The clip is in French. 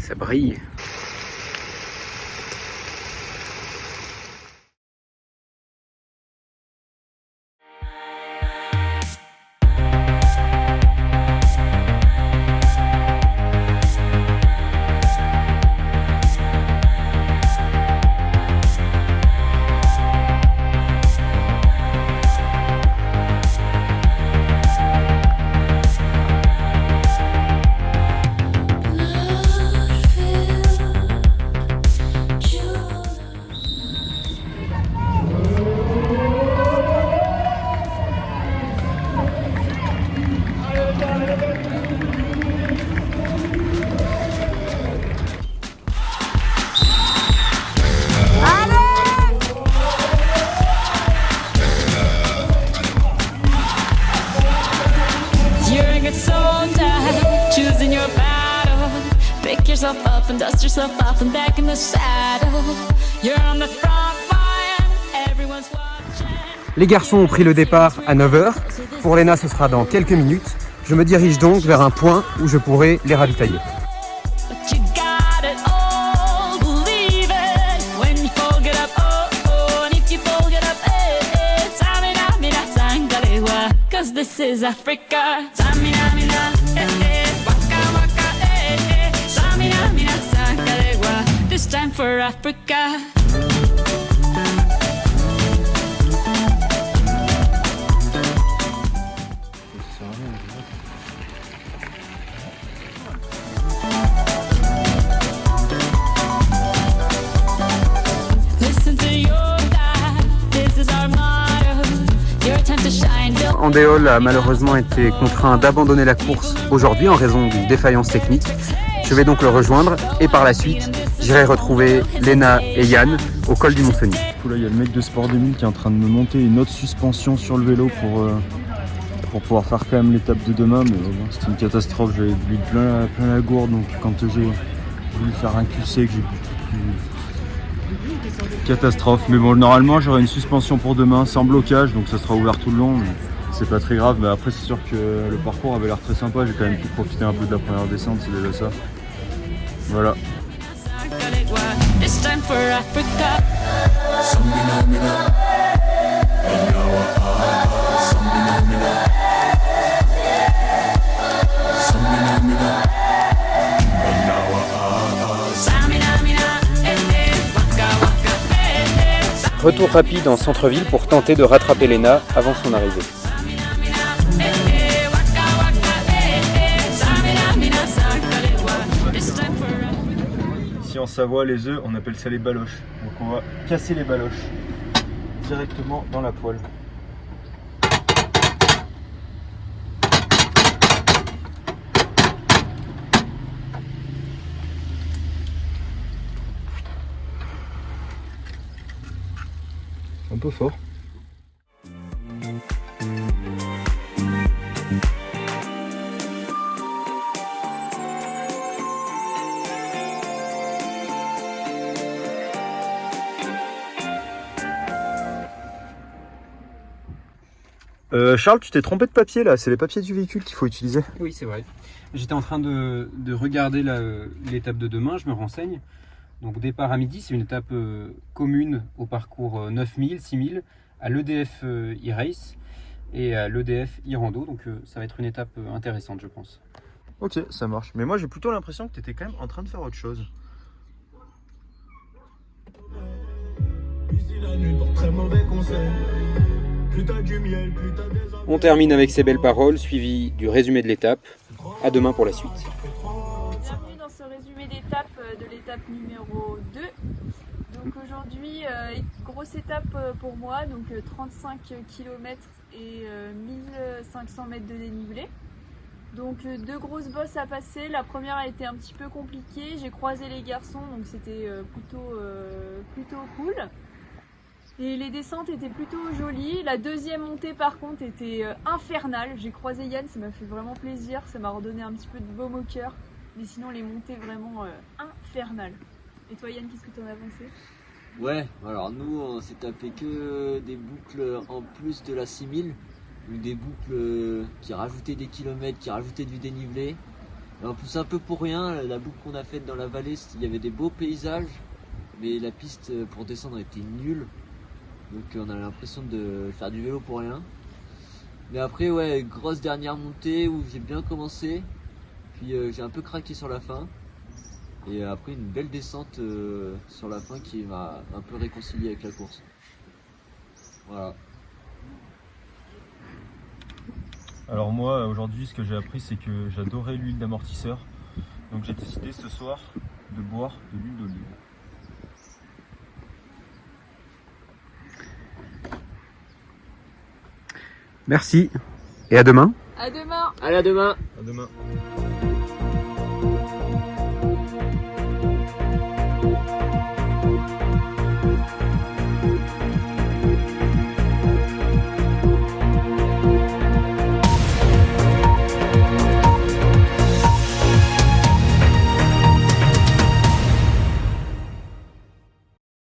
Ça brille. yourself up and dust yourself off and back in the saddle. You're on the front line, everyone's watching. Les garçons ont pris le départ à 9h. Pour Léna, ce sera dans quelques minutes. Je me dirige donc vers un point où je pourrai les ravitailler. But you got it all, believe it. When you fold it up, oh, oh, and if you fold it up, eh, eh. Samina, mina, sangalewa, 'cause this is Africa. Samina, mina, eh, eh. Waka, waka, eh, eh. Samina, mina, sangalewa, this time for Africa. Andéol a malheureusement été contraint d'abandonner la course aujourd'hui en raison d'une défaillance technique. Je vais donc le rejoindre et par la suite, j'irai retrouver Léna et Yann au col du Mont-Cenis. Là, il y a le mec de Sport 2000 qui est en train de me monter une autre suspension sur le vélo pour pouvoir faire quand même l'étape de demain. Mais bon, c'était une catastrophe, j'avais voulu plein la gourde, donc quand j'ai voulu faire un QC, que j'ai catastrophe. Mais bon, normalement j'aurai une suspension pour demain sans blocage, donc ça sera ouvert tout le long. Mais c'est pas très grave, mais après c'est sûr que le parcours avait l'air très sympa, j'ai quand même pu profiter un peu de la première descente, c'est déjà ça. Voilà. Retour rapide en centre-ville pour tenter de rattraper Léna avant son arrivée. Ici en Savoie, les œufs, on appelle ça les baloches. Donc on va casser les baloches directement dans la poêle. Un peu fort. Charles, tu t'es trompé de papier là, c'est les papiers du véhicule qu'il faut utiliser. Oui, c'est vrai. J'étais en train de regarder l'étape de demain, je me renseigne. Donc départ à midi, c'est une étape commune au parcours 9000, 6000 à l'EDF e-Race et à l'EDF e-Rando. Donc ça va être une étape intéressante, je pense. Ok, ça marche. Mais moi j'ai plutôt l'impression que tu étais quand même en train de faire autre chose. On termine avec ces belles paroles, suivies du résumé de l'étape. À demain pour la suite. Bienvenue dans ce résumé d'étape de l'étape numéro 2. Donc aujourd'hui, grosse étape pour moi, donc 35 km et 1500 mètres de dénivelé. Donc deux grosses bosses à passer. La première a été un petit peu compliquée, j'ai croisé les garçons, donc c'était plutôt cool. Et les descentes étaient plutôt jolies. La deuxième montée par contre était infernale. J'ai croisé Yann, ça m'a fait vraiment plaisir, ça m'a redonné un petit peu de baume au cœur. Mais sinon les montées vraiment infernales. Et toi Yann, qu'est-ce que tu en as pensé? Ouais, alors nous on s'est tapé que des boucles en plus de la 6000. Des boucles qui rajoutaient des kilomètres, qui rajoutaient du dénivelé. Et en plus un peu pour rien, la boucle qu'on a faite dans la vallée, il y avait des beaux paysages, mais la piste pour descendre était nulle. Donc on a l'impression de faire du vélo pour rien. Mais après ouais, grosse dernière montée où j'ai bien commencé, puis j'ai un peu craqué sur la fin. Et après une belle descente sur la fin qui m'a un peu réconcilié avec la course. Voilà. Alors moi aujourd'hui ce que j'ai appris c'est que j'adorais l'huile d'amortisseur. Donc j'ai décidé ce soir de boire de l'huile d'olive. Merci et à demain. À demain. Allez, à demain. À demain.